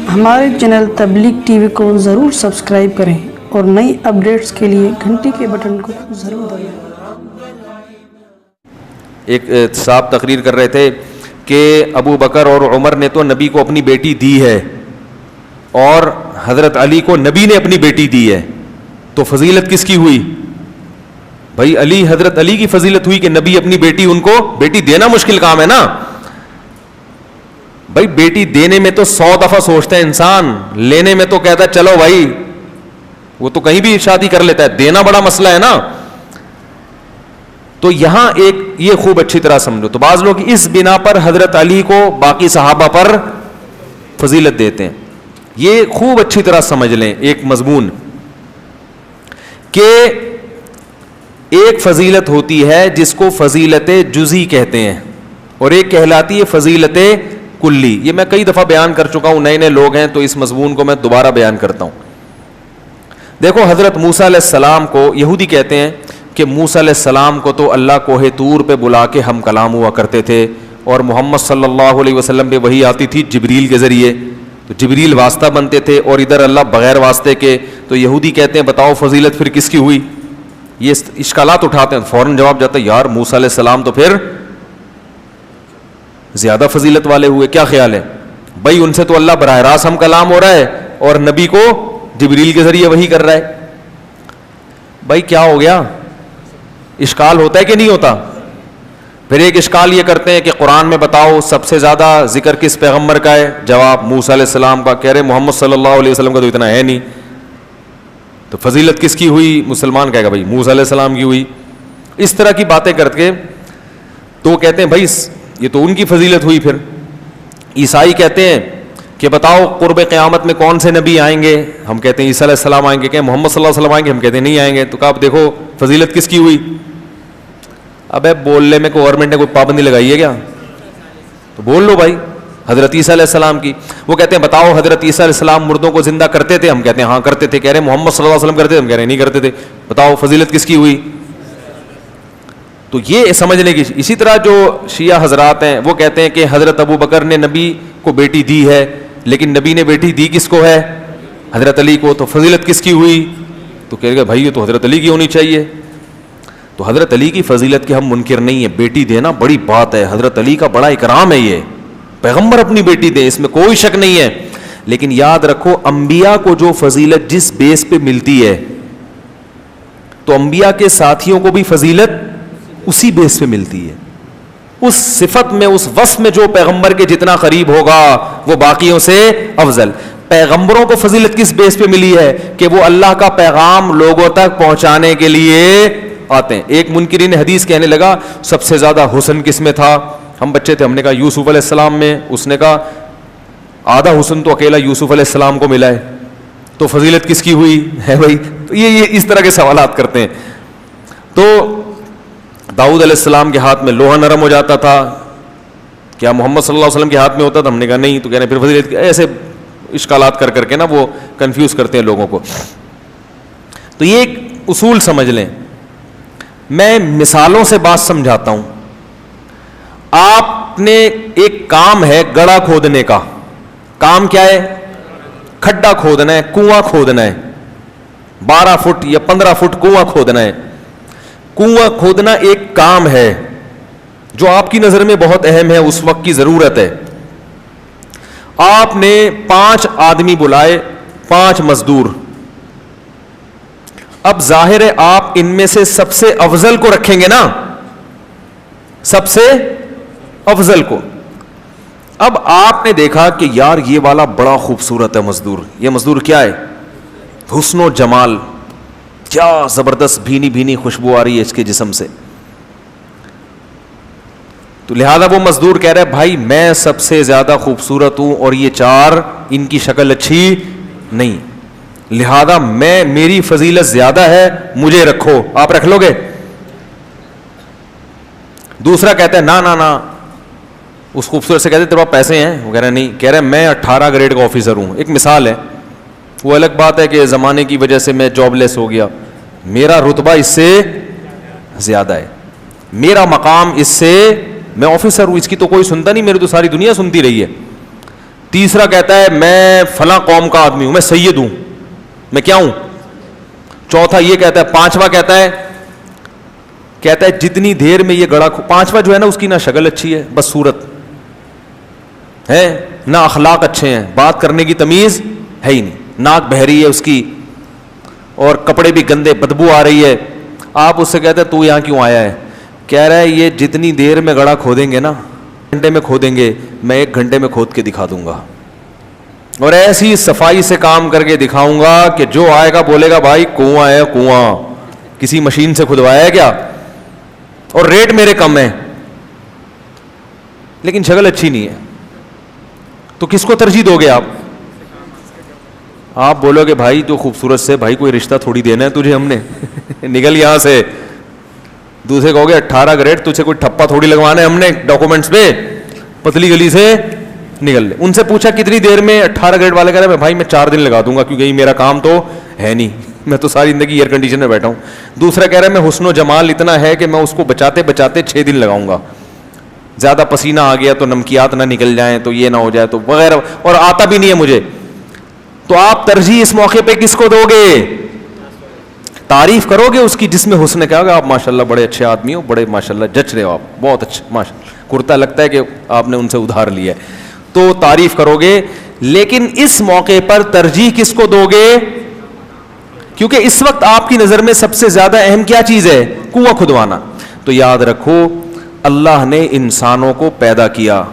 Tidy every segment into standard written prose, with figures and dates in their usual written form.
ہمارے چینل تبلیغ T V کو ضرور سبسکرائب کریں اور نئی اپڈیٹس کے لیے گھنٹی کے بٹن کو ضرور دبائیں۔ ایک صاحب تقریر کر رہے تھے کہ ابو بکر اور عمر نے تو نبی کو اپنی بیٹی دی ہے اور حضرت علی کو نبی نے اپنی بیٹی دی ہے، تو فضیلت کس کی ہوئی؟ بھائی حضرت علی کی فضیلت ہوئی کہ نبی اپنی بیٹی، ان کو بیٹی دینا مشکل کام ہے نا بھائی، بیٹی دینے میں تو 100 دفعہ سوچتا ہے انسان، لینے میں تو کہتا ہے چلو بھائی، وہ تو کہیں بھی شادی کر لیتا ہے، دینا بڑا مسئلہ ہے نا۔ تو یہاں ایک یہ خوب اچھی طرح سمجھو، تو بعض لوگ اس بنا پر حضرت علی کو باقی صحابہ پر فضیلت دیتے ہیں، یہ خوب اچھی طرح سمجھ لیں ایک مضمون کہ ایک فضیلت ہوتی ہے جس کو فضیلت جزئی کہتے ہیں اور ایک کہلاتی ہے فضیلت کلی۔ یہ میں کئی دفعہ بیان کر چکا ہوں، نئے لوگ ہیں تو اس مضمون کو میں دوبارہ بیان کرتا ہوں۔ دیکھو حضرت موسیٰ علیہ السلام کو یہودی کہتے ہیں کہ موسیٰ علیہ السلام کو تو اللہ کوہ طور پہ بلا کے ہم کلام ہوا کرتے تھے اور محمد صلی اللہ علیہ وسلم پہ وحی آتی تھی جبریل کے ذریعے، تو جبریل واسطہ بنتے تھے اور ادھر اللہ بغیر واسطے کے۔ تو یہودی کہتے ہیں بتاؤ فضیلت پھر کس کی ہوئی؟ یہ اشکالات اٹھاتے ہیں، فوراً جواب جاتا ہے یار موسیٰ علیہ السلام تو پھر زیادہ فضیلت والے ہوئے، کیا خیال ہے؟ بھائی ان سے تو اللہ براہ راست ہم کلام ہو رہا ہے اور نبی کو جبریل کے ذریعے وحی کر رہا ہے۔ بھائی کیا ہو گیا؟ اشکال ہوتا ہے کہ نہیں ہوتا؟ پھر ایک اشکال یہ کرتے ہیں کہ قرآن میں بتاؤ سب سے زیادہ ذکر کس پیغمبر کا ہے؟ جواب موسیٰ علیہ السلام کا۔ کہہ رہے محمد صلی اللہ علیہ وسلم کا تو اتنا ہے نہیں، تو فضیلت کس کی ہوئی؟ مسلمان کہے گا بھائی موسیٰ علیہ السلام کی ہوئی۔ اس طرح کی باتیں کر کے تو وہ کہتے ہیں بھائی یہ تو ان کی فضیلت ہوئی۔ پھر عیسائی کہتے ہیں کہ بتاؤ قرب قیامت میں کون سے نبی آئیں گے؟ ہم کہتے ہیں عیسیٰ علیہ السلام آئیں گے، کہ محمد صلی اللہ علیہ وسلم آئیں گے؟ ہم کہتے ہیں نہیں آئیں گے۔ تو کہا اب دیکھو فضیلت کس کی ہوئی؟ ابے بولنے میں گورنمنٹ نے کوئی پابندی لگائی ہے کیا؟ تو بول لو بھائی حضرت عیسیٰ علیہ السلام کی۔ وہ کہتے ہیں بتاؤ حضرت عیسیٰ علیہ السلام مردوں کو زندہ کرتے تھے؟ ہم کہتے ہیں ہاں کرتے تھے۔ کہہ رہے محمد صلی اللہ علیہ وسلم کرتے تھے؟ ہم کہہ رہے ہیں نہیں کرتے تھے۔ بتاؤ فضیلت کس کی ہوئی؟ تو یہ سمجھنے کی۔ اسی طرح جو شیعہ حضرات ہیں وہ کہتے ہیں کہ حضرت ابو بکر نے نبی کو بیٹی دی ہے، لیکن نبی نے بیٹی دی کس کو ہے؟ حضرت علی کو، تو فضیلت کس کی ہوئی؟ تو کہے گا بھائی یہ تو حضرت علی کی ہونی چاہیے۔ تو حضرت علی کی فضیلت کے ہم منکر نہیں ہیں، بیٹی دینا بڑی بات ہے، حضرت علی کا بڑا اکرام ہے، یہ پیغمبر اپنی بیٹی دے، اس میں کوئی شک نہیں ہے۔ لیکن یاد رکھو انبیاء کو جو فضیلت جس بیس پہ ملتی ہے تو انبیاء کے ساتھیوں کو بھی فضیلت اسی بیس پہ ملتی ہے، اس صفت میں، اس وصف میں جو پیغمبر کے جتنا قریب ہوگا وہ باقیوں سے افضل۔ پیغمبروں کو فضیلت کس بیس پہ ملی ہے؟ کہ وہ اللہ کا پیغام لوگوں تک پہنچانے کے لیے آتے ہیں۔ ایک منکرین حدیث کہنے لگا سب سے زیادہ حسن کس میں تھا؟ ہم بچے تھے، ہم نے کہا یوسف علیہ السلام میں۔ اس نے کہا آدھا حسن تو اکیلا یوسف علیہ السلام کو ملا ہے، تو فضیلت کس کی ہوئی ہے بھائی؟ تو یہ اس طرح کے سوالات کرتے ہیں۔ تو داؤد علیہ السلام کے ہاتھ میں لوہا نرم ہو جاتا تھا، کیا محمد صلی اللہ علیہ وسلم کے ہاتھ میں ہوتا تھا؟ ہم نے کہا نہیں۔ تو کہہ رہے ہیں پھر فضیلت، ایسے اشکالات کر کے نا وہ کنفیوز کرتے ہیں لوگوں کو۔ تو یہ ایک اصول سمجھ لیں، میں مثالوں سے بات سمجھاتا ہوں۔ آپ نے ایک کام ہے گڑھا کھودنے کا، کام کیا ہے؟ کھڈا کھودنا ہے، کنواں کھودنا ہے، 12 فٹ یا 15 فٹ کنواں کھودنا ہے۔ کنواں کھودنا ایک کام ہے جو آپ کی نظر میں بہت اہم ہے، اس وقت کی ضرورت ہے۔ آپ نے 5 آدمی بلائے، 5 مزدور۔ اب ظاہر ہے آپ ان میں سے سب سے افضل کو رکھیں گے نا، سب سے افضل کو۔ اب آپ نے دیکھا کہ یار یہ والا بڑا خوبصورت ہے مزدور، یہ مزدور کیا ہے؟ حسن و جمال، کیا زبردست بھینی بھینی خوشبو آ رہی ہے اس کے جسم سے۔ تو لہذا وہ مزدور کہہ رہا ہے بھائی میں سب سے زیادہ خوبصورت ہوں اور یہ 4 ان کی شکل اچھی نہیں، لہذا میری فضیلت زیادہ ہے، مجھے رکھو۔ آپ رکھ لو گے؟ دوسرا کہتا ہے نا، اس خوبصورت سے کہتے تیرے پاس پیسے ہیں؟ وہ کہہ رہا ہے نہیں۔ کہہ رہا ہے میں 18 گریڈ کا آفیسر ہوں، ایک مثال ہے، وہ الگ بات ہے کہ زمانے کی وجہ سے میں جاب لیس ہو گیا، میرا رتبہ اس سے زیادہ ہے، میرا مقام اس سے، میں آفیسر ہوں، اس کی تو کوئی سنتا نہیں، میری تو ساری دنیا سنتی رہی ہے۔ تیسرا کہتا ہے میں فلاں قوم کا آدمی ہوں, میں سید ہوں, میں کیا ہوں. چوتھا یہ کہتا ہے, پانچواں کہتا ہے جتنی دیر میں یہ گڑا, پانچواں جو ہے نا اس کی نہ شکل اچھی ہے, بس صورت ہے, نہ اخلاق اچھے ہیں, بات کرنے کی تمیز ہے ہی نہیں, ناک بہری ہے اس کی, اور کپڑے بھی گندے, بدبو آ رہی ہے. آپ اس سے کہتے ہیں تو یہاں کیوں آیا ہے؟ کہہ رہا ہے یہ جتنی دیر میں گڑا کھودیں گے نا, گھنٹے میں کھودیں گے, میں 1 گھنٹے میں کھود کے دکھا دوں گا, اور ایسی صفائی سے کام کر کے دکھاؤں گا کہ جو آئے گا بولے گا بھائی کنواں ہے کنواں, کسی مشین سے کھدوایا ہے کیا, اور ریٹ میرے کم ہے, لیکن شکل اچھی نہیں ہے. تو کس کو ترجیح دو گے آپ؟ آپ بولو گے بھائی تو خوبصورت سے, بھائی کوئی رشتہ تھوڑی دینا ہے تجھے ہم نے, نکل یہاں سے. دوسرے کہو گے 18 گریڈ, تجھے کوئی ٹھپا تھوڑی لگوانا ہے ہم نے ڈاکومنٹس پہ, پتلی گلی سے نکل لے. ان سے پوچھا کتنی دیر میں, 18 گریڈ والے کہہ رہے ہیں بھائی میں 4 دن لگا دوں گا, کیونکہ میرا کام تو ہے نہیں, میں تو ساری زندگی ایئر کنڈیشن میں بیٹھا ہوں. دوسرا کہہ رہا ہے میں حسن و جمال اتنا ہے کہ میں اس کو بچاتے بچاتے 6 دن لگاؤں گا, زیادہ پسینہ آ گیا تو نمکیات نہ نکل جائیں, تو یہ نہ ہو جائے, تو وغیرہ, اور آتا بھی نہیں ہے مجھے. تو آپ ترجیح اس موقع پہ کس کو دو گے؟ تعریف کرو گے اس کی جس میں حسن, کہا گا آپ ماشاءاللہ بڑے اچھے آدمی ہو, بڑے ماشاءاللہ جچ رہے ہو آپ, بہت اچھا ماشاءاللہ, کرتا لگتا ہے کہ آپ نے ان سے ادھار لیا ہے, تو تعریف کرو گے. لیکن اس موقع پر ترجیح کس کو دو گے؟ کیونکہ اس وقت آپ کی نظر میں سب سے زیادہ اہم کیا چیز ہے؟ کنواں کھدوانا. تو یاد رکھو اللہ نے انسانوں کو پیدا کیا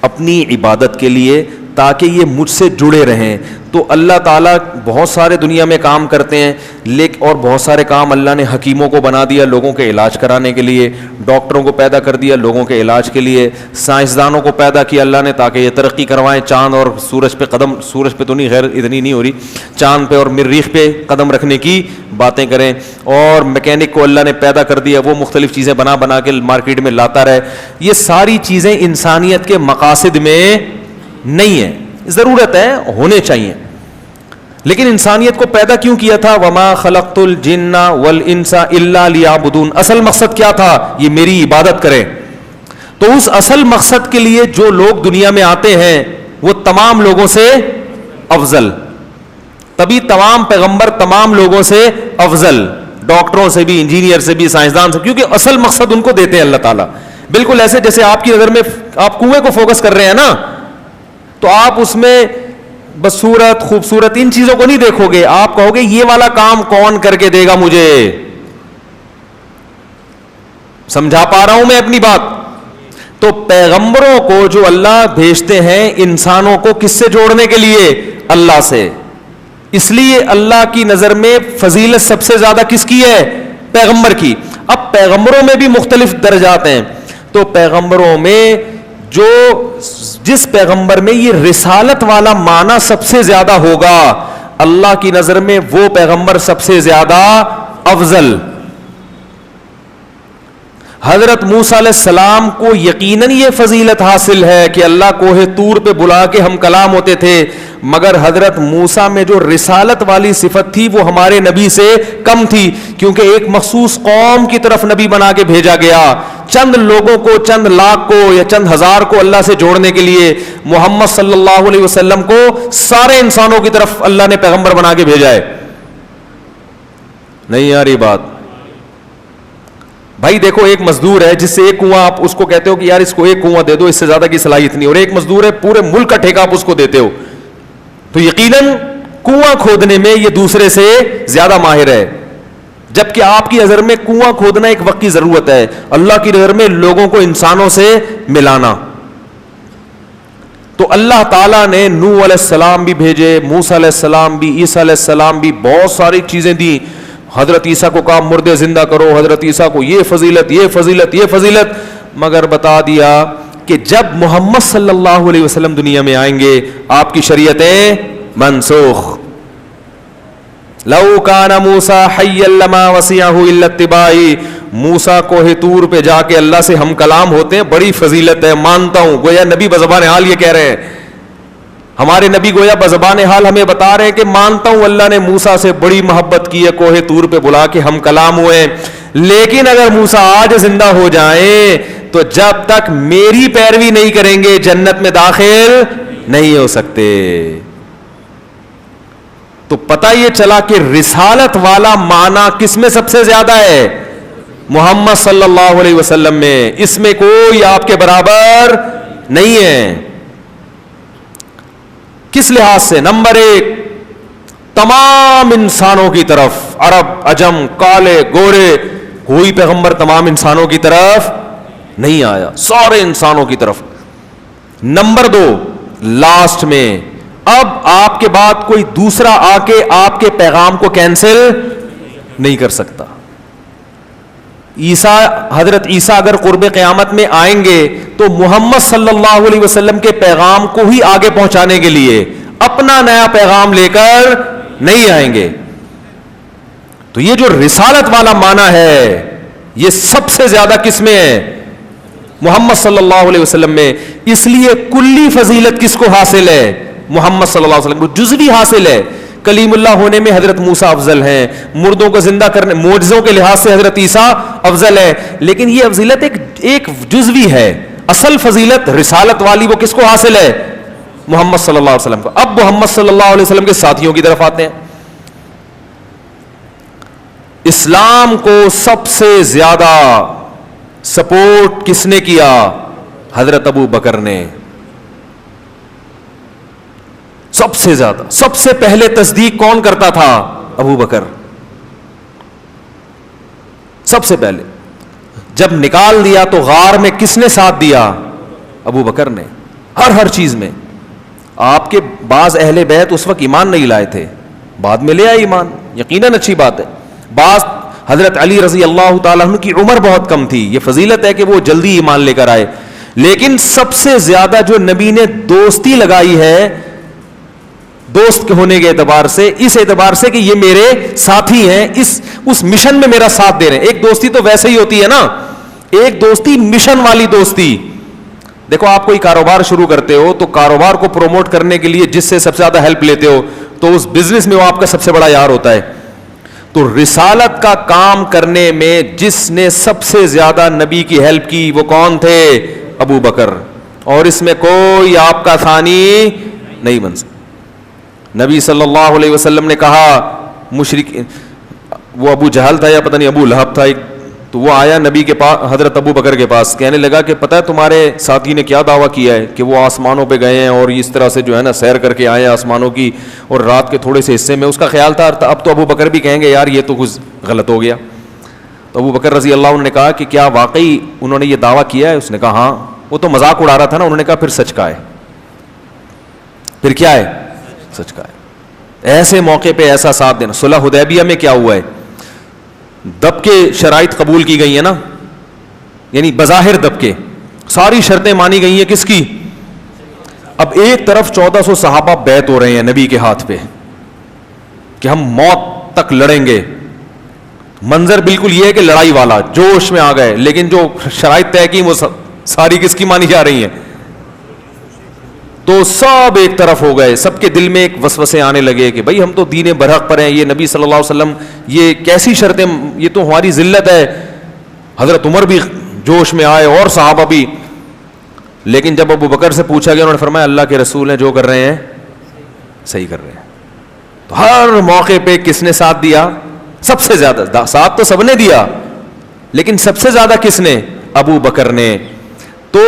اپنی عبادت کے لیے تاکہ یہ مجھ سے جڑے رہیں. تو اللہ تعالیٰ بہت سارے دنیا میں کام کرتے ہیں, لیکن اور بہت سارے کام اللہ نے حکیموں کو بنا دیا لوگوں کے علاج کرانے کے لیے, ڈاکٹروں کو پیدا کر دیا لوگوں کے علاج کے لیے, سائنسدانوں کو پیدا کیا اللہ نے تاکہ یہ ترقی کروائیں, چاند اور سورج پہ قدم, سورج پہ تو نہیں خیر اتنی نہیں ہو رہی, چاند پہ اور مریخ پہ قدم رکھنے کی باتیں کریں, اور میکینک کو اللہ نے پیدا کر دیا وہ مختلف چیزیں بنا بنا کے مارکیٹ میں لاتا رہے. یہ ساری چیزیں انسانیت کے مقاصد میں نہیں ہیں, ضرورت ہے, ہونے چاہیے, لیکن انسانیت کو پیدا کیوں کیا تھا؟ وما خلقت الجن والانس الا لیعبدون. اصل مقصد کیا تھا؟ یہ میری عبادت کریں. تو اس اصل مقصد کے لیے جو لوگ دنیا میں آتے ہیں وہ تمام لوگوں سے افضل, تبھی تمام پیغمبر تمام لوگوں سے افضل, ڈاکٹروں سے بھی, انجینئر سے بھی, سائنسدان سے, کیونکہ اصل مقصد ان کو دیتے ہیں اللہ تعالیٰ. بالکل ایسے جیسے آپ کی نظر میں آپ کنویں کو فوکس کر رہے ہیں نا, تو آپ اس میں بس صورت, خوبصورت, ان چیزوں کو نہیں دیکھو گے, آپ کہو گے یہ والا کام کون کر کے دے گا مجھے. سمجھا پا رہا ہوں میں اپنی بات؟ تو پیغمبروں کو جو اللہ بھیجتے ہیں انسانوں کو کس سے جوڑنے کے لیے؟ اللہ سے. اس لیے اللہ کی نظر میں فضیلت سب سے زیادہ کس کی ہے؟ پیغمبر کی. اب پیغمبروں میں بھی مختلف درجات ہیں, تو پیغمبروں میں جو جس پیغمبر میں یہ رسالت والا معنی سب سے زیادہ ہوگا, اللہ کی نظر میں وہ پیغمبر سب سے زیادہ افضل. حضرت موسیٰ علیہ السلام کو یقیناً یہ فضیلت حاصل ہے کہ اللہ کوہ طور پہ بلا کے ہم کلام ہوتے تھے, مگر حضرت موسیٰ میں جو رسالت والی صفت تھی وہ ہمارے نبی سے کم تھی, کیونکہ ایک مخصوص قوم کی طرف نبی بنا کے بھیجا گیا, چند لوگوں کو, چند لاکھ کو یا چند ہزار کو اللہ سے جوڑنے کے لیے. محمد صلی اللہ علیہ وسلم کو سارے انسانوں کی طرف اللہ نے پیغمبر بنا کے بھیجا ہے. نہیں آ رہی بات؟ بھائی دیکھو ایک مزدور ہے جس سے ایک کنواں, آپ اس کو کہتے ہو کہ یار اس کو ایک کنواں دے دو, اس سے زیادہ کی صلاحیت نہیں, اور ایک مزدور ہے پورے ملک کا ٹھیکہ آپ اس کو دیتے ہو, تو یقیناً کنواں کھودنے میں یہ دوسرے سے زیادہ ماہر ہے. جبکہ آپ کی نظر میں کنواں کھودنا ایک وقت کی ضرورت ہے, اللہ کی نظر میں لوگوں کو انسانوں سے ملانا. تو اللہ تعالیٰ نے نوح علیہ السلام بھی بھیجے, موسیٰ علیہ السلام بھی, عیسیٰ علیہ السلام بھی, بہت ساری چیزیں دی. حضرت عیسیٰ کو کہا مردے زندہ کرو, حضرت عیسیٰ کو یہ فضیلت, یہ فضیلت, یہ فضیلت, مگر بتا دیا کہ جب محمد صلی اللہ علیہ وسلم دنیا میں آئیں گے آپ کی شریعتیں منسوخ. لو کان موسیٰ حیا لما وسعہ الا اتباعی. موسیٰ کوہ طور پہ جا کے اللہ سے ہم کلام ہوتے ہیں, بڑی فضیلت ہے, مانتا ہوں. گویا نبی بزبان حال یہ کہہ رہے ہیں, ہمارے نبی گویا بزبان حال ہمیں بتا رہے ہیں کہ مانتا ہوں اللہ نے موسیٰ سے بڑی محبت کی ہے, کوہ طور پہ بلا کے ہم کلام ہوئے, لیکن اگر موسیٰ آج زندہ ہو جائیں تو جب تک میری پیروی نہیں کریں گے جنت میں داخل نہیں ہو سکتے. تو پتہ یہ چلا کہ رسالت والا معنی کس میں سب سے زیادہ ہے؟ محمد صلی اللہ علیہ وسلم میں. اس میں کوئی آپ کے برابر نہیں ہے. کس لحاظ سے؟ نمبر ایک، تمام انسانوں کی طرف، عرب عجم کالے گورے، کوئی پیغمبر تمام انسانوں کی طرف نہیں آیا، سارے انسانوں کی طرف. نمبر دو، لاسٹ میں اب آپ کے بعد کوئی دوسرا آ کے آپ کے پیغام کو کینسل نہیں کر سکتا. حضرت عیسیٰ اگر قرب قیامت میں آئیں گے تو محمد صلی اللہ علیہ وسلم کے پیغام کو ہی آگے پہنچانے کے لیے، اپنا نیا پیغام لے کر نہیں آئیں گے. تو یہ جو رسالت والا معنی ہے یہ سب سے زیادہ کس میں ہے؟ محمد صلی اللہ علیہ وسلم میں. اس لیے کلی فضیلت کس کو حاصل ہے؟ محمد صلی اللہ علیہ وسلم کو. جزوی حاصل ہے. کلیم اللہ ہونے میں حضرت موسیٰ افضل ہیں، مردوں کو زندہ کرنے معجزوں کے لحاظ سے حضرت عیسیٰ افضل ہے، لیکن یہ فضیلت ایک جزوی ہے. اصل فضیلت رسالت والی وہ کس کو حاصل ہے؟ محمد صلی اللہ علیہ وسلم کو. اب محمد صلی اللہ علیہ وسلم کے ساتھیوں کی طرف آتے ہیں. اسلام کو سب سے زیادہ سپورٹ کس نے کیا؟ حضرت ابو بکر نے. سب سے زیادہ، سب سے پہلے تصدیق کون کرتا تھا؟ ابو بکر. سب سے پہلے جب نکال دیا تو غار میں کس نے ساتھ دیا؟ ابو بکر نے. ہر چیز میں. آپ کے بعض اہل بیت اس وقت ایمان نہیں لائے تھے، بعد میں لے آئے ایمان، یقیناً اچھی بات ہے. بعض حضرت علی رضی اللہ تعالیٰ عنہ کی عمر بہت کم تھی، یہ فضیلت ہے کہ وہ جلدی ایمان لے کر آئے. لیکن سب سے زیادہ جو نبی نے دوستی لگائی ہے، دوست ہونے کے اعتبار سے، اس اعتبار سے کہ یہ میرے ساتھی ہیں، اس مشن میں میرا ساتھ دے رہے ہیں. ایک دوستی تو ویسے ہی ہوتی ہے نا، ایک دوستی مشن والی دوستی. دیکھو آپ کوئی کاروبار شروع کرتے ہو تو کاروبار کو پروموٹ کرنے کے لیے جس سے سب سے زیادہ ہیلپ لیتے ہو تو اس بزنس میں وہ آپ کا سب سے بڑا یار ہوتا ہے. تو رسالت کا کام کرنے میں جس نے سب سے زیادہ نبی کی ہیلپ کی وہ کون تھے؟ ابو بکر. اور اس میں کوئی آپ کا ثانی نہیں بن سکتا. نبی صلی اللہ علیہ وسلم نے کہا، مشرک وہ ابو جہل تھا یا پتہ نہیں ابو لہب تھا، تو وہ آیا نبی کے پاس، حضرت ابو بکر کے پاس، کہنے لگا کہ پتہ ہے تمہارے ساتھی نے کیا دعویٰ کیا ہے کہ وہ آسمانوں پہ گئے ہیں اور اس طرح سے جو ہے نا سیر کر کے آئے ہیں آسمانوں کی، اور رات کے تھوڑے سے حصے میں. اس کا خیال تھا اب تو ابو بکر بھی کہیں گے یار یہ تو کچھ غلط ہو گیا. تو ابو بکر رضی اللہ عنہ نے کہا کہ کیا واقعی انہوں نے یہ دعویٰ کیا ہے؟ اس نے کہا ہاں. وہ تو مذاق اڑا رہا تھا نا. انہوں نے کہا پھر سچ کا ہے. پھر کیا ہے؟ سچ کا ہے. ایسے موقع پہ ایسا ساتھ دینا. صلح حدیبیہ میں کیا ہوا ہے؟ دب کے شرائط قبول کی گئی ہیں نا، یعنی بظاہر دب کے ساری شرطیں مانی گئی ہیں. کس کی؟ اب ایک طرف 1400 صحابہ بیعت ہو رہے ہیں نبی کے ہاتھ پہ کہ ہم موت تک لڑیں گے. منظر بالکل یہ ہے کہ لڑائی والا، جوش میں آ گئے، لیکن جو شرائط طے کی وہ ساری کس کی مانی جا رہی ہیں؟ تو سب ایک طرف ہو گئے. سب کے دل میں ایک وسوسے آنے لگے کہ بھائی ہم تو دین برحق پر ہیں، یہ نبی صلی اللہ علیہ وسلم یہ کیسی شرطیں، یہ تو ہماری ذلت ہے. حضرت عمر بھی جوش میں آئے اور صحابہ بھی. لیکن جب ابو بکر سے پوچھا گیا انہوں نے فرمایا اللہ کے رسول ہیں، جو کر رہے ہیں صحیح کر رہے ہیں. تو ہر موقع پہ کس نے ساتھ دیا؟ سب سے زیادہ. ساتھ تو سب نے دیا لیکن سب سے زیادہ کس نے؟ ابو بکر نے. تو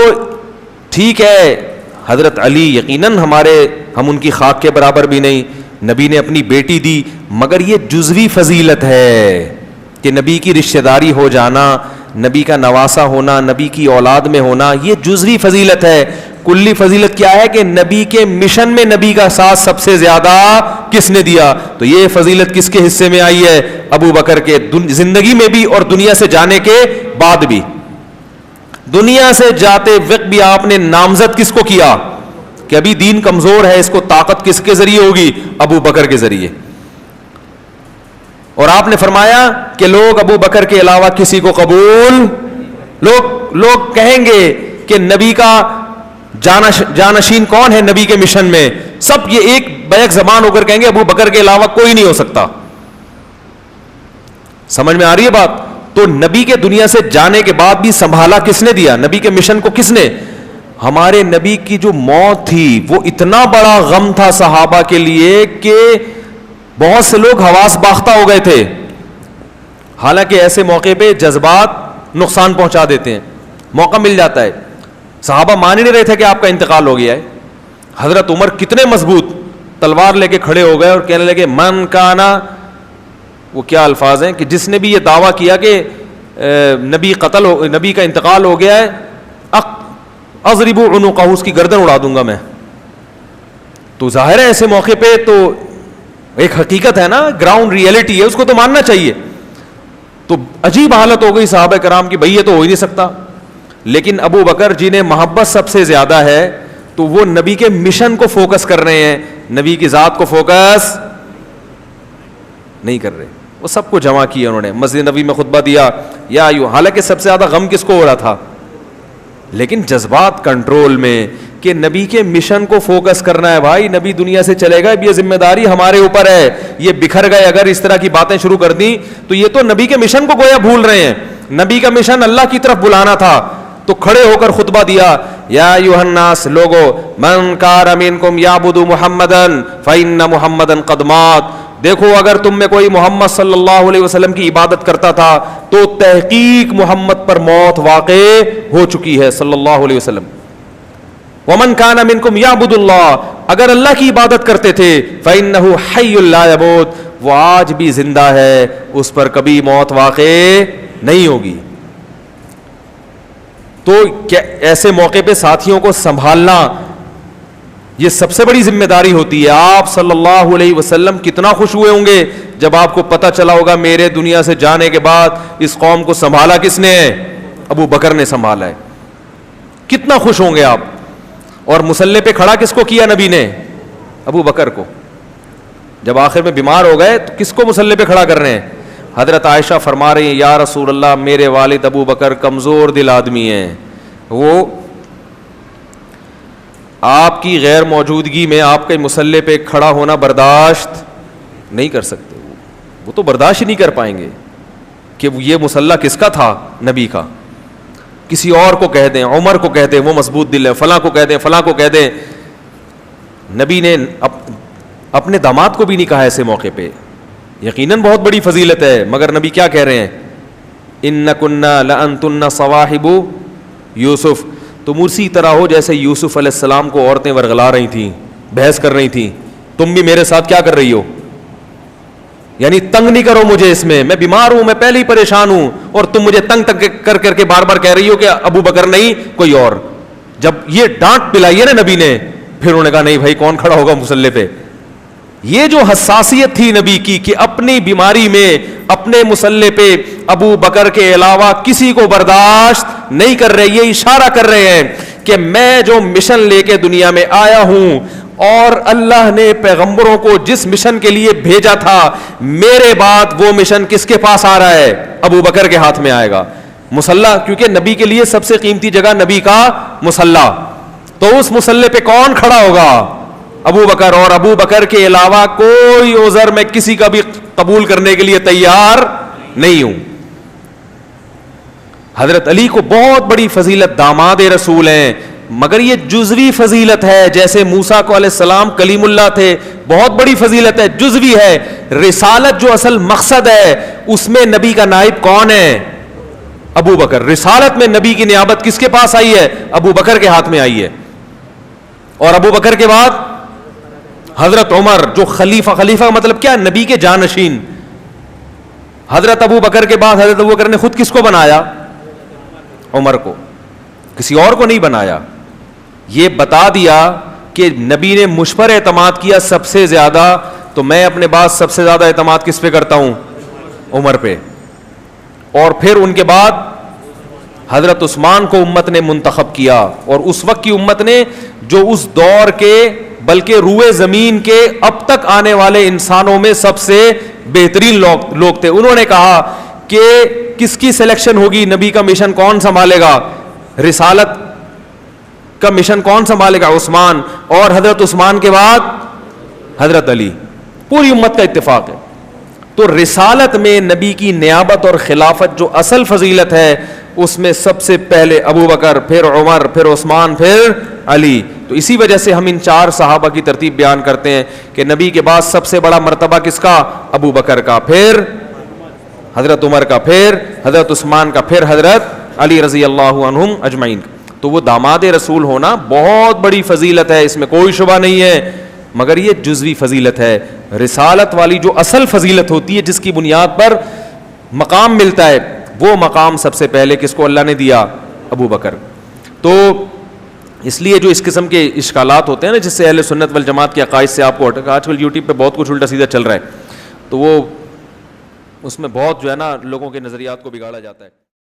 ٹھیک ہے حضرت علی یقیناً ہم ان کی خاک کے برابر بھی نہیں، نبی نے اپنی بیٹی دی، مگر یہ جزوی فضیلت ہے کہ نبی کی رشتہ داری ہو جانا، نبی کا نواسا ہونا، نبی کی اولاد میں ہونا، یہ جزوی فضیلت ہے. کلی فضیلت کیا ہے کہ نبی کے مشن میں نبی کا ساتھ سب سے زیادہ کس نے دیا؟ تو یہ فضیلت کس کے حصے میں آئی ہے؟ ابو بکر کے. زندگی میں بھی اور دنیا سے جانے کے بعد بھی. دنیا سے جاتے وقت بھی آپ نے نامزد کس کو کیا کہ ابھی دین کمزور ہے، اس کو طاقت کس کے ذریعے ہوگی؟ ابو بکر کے ذریعے. اور آپ نے فرمایا کہ لوگ ابو بکر کے علاوہ کسی کو قبول، لوگ کہیں گے کہ نبی کا جانشین کون ہے نبی کے مشن میں؟ سب یہ ایک بیک زبان ہو کر کہیں گے ابو بکر کے علاوہ کوئی نہیں ہو سکتا. سمجھ میں آ رہی ہے بات؟ تو نبی کے دنیا سے جانے کے بعد بھی سنبھالا کس نے دیا؟ نبی کے مشن کو کس نے؟ ہمارے نبی کی جو موت تھی وہ اتنا بڑا غم تھا صحابہ کے لیے کہ بہت سے لوگ حواس باختہ ہو گئے تھے. حالانکہ ایسے موقع پہ جذبات نقصان پہنچا دیتے ہیں, موقع مل جاتا ہے. صحابہ مان ہی نہیں رہے تھے کہ آپ کا انتقال ہو گیا ہے. حضرت عمر کتنے مضبوط تلوار لے کے کھڑے ہو گئے اور کہنے لگے من کانا, وہ کیا الفاظ ہیں, کہ جس نے بھی یہ دعویٰ کیا کہ نبی کا انتقال ہو گیا ہے, اضرب عنقہ, اس کی گردن اڑا دوں گا میں. تو ظاہر ہے ایسے موقع پہ تو ایک حقیقت ہے نا, گراؤنڈ ریئلٹی ہے, اس کو تو ماننا چاہیے. تو عجیب حالت ہو گئی صحابہ کرام کی, بھئی یہ تو ہو ہی نہیں سکتا. لیکن ابو بکر جنہیں محبت سب سے زیادہ ہے تو وہ نبی کے مشن کو فوکس کر رہے ہیں, نبی کی ذات کو فوکس نہیں کر رہے. وہ سب کو جمع کیا انہوں نے, مسجد نبی میں خطبہ دیا, یا حالانکہ سب سے زیادہ غم کس کو ہو رہا تھا, لیکن جذبات کنٹرول میں, کہ نبی کے مشن کو فوکس کرنا ہے. بھائی نبی دنیا سے چلے گا, یہ ذمہ داری ہمارے اوپر ہے. یہ بکھر گئے اگر اس طرح کی باتیں شروع کر دیں تو یہ تو نبی کے مشن کو گویا بھول رہے ہیں. نبی کا مشن اللہ کی طرف بلانا تھا. تو کھڑے ہو کر خطبہ دیا, یا ایھا الناس, لوگو, من کان منکم یعبد محمدا فإن محمدا قد مات. دیکھو اگر تم میں کوئی محمد صلی اللہ علیہ وسلم کی عبادت کرتا تھا تو تحقیق محمد پر موت واقع ہو چکی ہے صلی اللہ علیہ وسلم. ومن کان منکم یعبد اللہ, اگر اللہ کی عبادت کرتے تھے, فإنہ حی لا یموت, وہ آج بھی زندہ ہے, اس پر کبھی موت واقع نہیں ہوگی. تو کیا ایسے موقع پہ ساتھیوں کو سنبھالنا یہ سب سے بڑی ذمہ داری ہوتی ہے. آپ صلی اللہ علیہ وسلم کتنا خوش ہوئے ہوں گے جب آپ کو پتہ چلا ہوگا میرے دنیا سے جانے کے بعد اس قوم کو سنبھالا کس نے, ابو بکر نے سنبھالا ہے. کتنا خوش ہوں گے آپ. اور مسلح پہ کھڑا کس کو کیا نبی نے, ابو بکر کو. جب آخر میں بیمار ہو گئے تو کس کو مسلح پہ کھڑا کر رہے ہیں, حضرت عائشہ فرما رہی ہیں, یا رسول اللہ میرے والد ابو بکر کمزور دل آدمی ہیں, وہ آپ کی غیر موجودگی میں آپ کے مسلح پہ کھڑا ہونا برداشت نہیں کر سکتے. وہ تو برداشت ہی نہیں کر پائیں گے کہ یہ مسلح کس کا تھا, نبی کا. کسی اور کو کہہ دیں, عمر کو کہہ دیں, وہ مضبوط دل ہے, فلاں کو کہہ دیں, فلاں کو کہہ دیں. نبی نے اپنے داماد کو بھی نہیں کہا ایسے موقع پہ. یقیناً بہت بڑی فضیلت ہے, مگر نبی کیا کہہ رہے ہیں, اِنَّكُنَّ لَأَنْتُنَّ صَوَاحِبُ یوسف, تم اسی طرح ہو جیسے یوسف علیہ السلام کو عورتیں ورغلا رہی تھیں, بحث کر رہی تھیں, تم بھی میرے ساتھ کیا کر رہی ہو, یعنی تنگ نہیں کرو مجھے, اس میں بیمار ہوں, میں پہلے ہی پریشان ہوں, اور تم مجھے تنگ کر کر کے بار بار کہہ رہی ہو کہ ابو بکر نہیں کوئی اور. جب یہ ڈانٹ پلائی ہے نا نبی نے, پھر انہوں نے کہا نہیں بھائی کون کھڑا ہوگا مسلح پہ. یہ جو حساسیت تھی نبی کی کہ اپنی بیماری میں اپنے مسلح پہ ابو بکر کے علاوہ کسی کو برداشت نہیں کر رہے, یہ اشارہ کر رہے ہیں کہ میں جو مشن لے کے دنیا میں آیا ہوں اور اللہ نے پیغمبروں کو جس مشن کے لیے بھیجا تھا, میرے بعد وہ مشن کس کے پاس آ رہا ہے, ابو بکر کے ہاتھ میں آئے گا. مسلح, کیونکہ نبی کے لیے سب سے قیمتی جگہ نبی کا مسلح, تو اس مسلح پہ کون کھڑا ہوگا, ابو بکر. اور ابو بکر کے علاوہ کوئی عذر میں کسی کا بھی قبول کرنے کے لیے تیار نہیں ہوں. حضرت علی کو بہت بڑی فضیلت, داماد رسول ہیں, مگر یہ جزوی فضیلت ہے. جیسے موسیٰ کو علیہ السلام کلیم اللہ تھے, بہت بڑی فضیلت ہے, جزوی ہے. رسالت جو اصل مقصد ہے اس میں نبی کا نائب کون ہے, ابو بکر. رسالت میں نبی کی نیابت کس کے پاس آئی ہے, ابو بکر کے ہاتھ میں آئی ہے. اور ابو بکر کے بعد حضرت عمر, جو خلیفہ کا مطلب کیا, نبی کے جانشین. حضرت ابو بکر کے بعد حضرت ابو بکر نے خود کس کو بنایا, عمر کو, کسی اور کو نہیں بنایا. یہ بتا دیا کہ نبی نے مجھ پر اعتماد کیا سب سے زیادہ, تو میں اپنے بعد سب سے زیادہ اعتماد کس پہ کرتا ہوں, عمر پہ. اور پھر ان کے بعد حضرت عثمان کو امت نے منتخب کیا, اور اس وقت کی امت نے جو اس دور کے بلکہ روئے زمین کے اب تک آنے والے انسانوں میں سب سے بہترین لوگ تھے. انہوں نے کہا کہ کس کی سلیکشن ہوگی, نبی کا مشن کون سنبھالے گا, رسالت کا مشن کون سنبھالے گا, عثمان. اور حضرت عثمان کے بعد حضرت علی. پوری امت کا اتفاق ہے. تو رسالت میں نبی کی نیابت اور خلافت جو اصل فضیلت ہے اس میں سب سے پہلے ابو بکر، پھر عمر، پھر عثمان، پھر علی. تو اسی وجہ سے ہم ان 4 صحابہ کی ترتیب بیان کرتے ہیں کہ نبی کے بعد سب سے بڑا مرتبہ کس کا؟ ابو بکر کا، پھر حضرت عمر کا، پھر حضرت عثمان کا، پھر حضرت علی رضی اللہ عنہم اجمعین. تو وہ داماد رسول ہونا بہت بڑی فضیلت ہے، اس میں کوئی شبہ نہیں ہے، مگر یہ جزوی فضیلت ہے. رسالت والی جو اصل فضیلت ہوتی ہے، جس کی بنیاد پر مقام ملتا ہے، وہ مقام سب سے پہلے کس کو اللہ نے دیا؟ ابو بکر. تو اس لیے جو اس قسم کے اشکالات ہوتے ہیں نا، جس سے اہل سنت والجماعت کے عقائد سے آپ کو آج کل یوٹیوب پہ بہت کچھ الٹا سیدھا چل رہا ہے، تو وہ اس میں بہت جو ہے نا لوگوں کے نظریات کو بگاڑا جاتا ہے.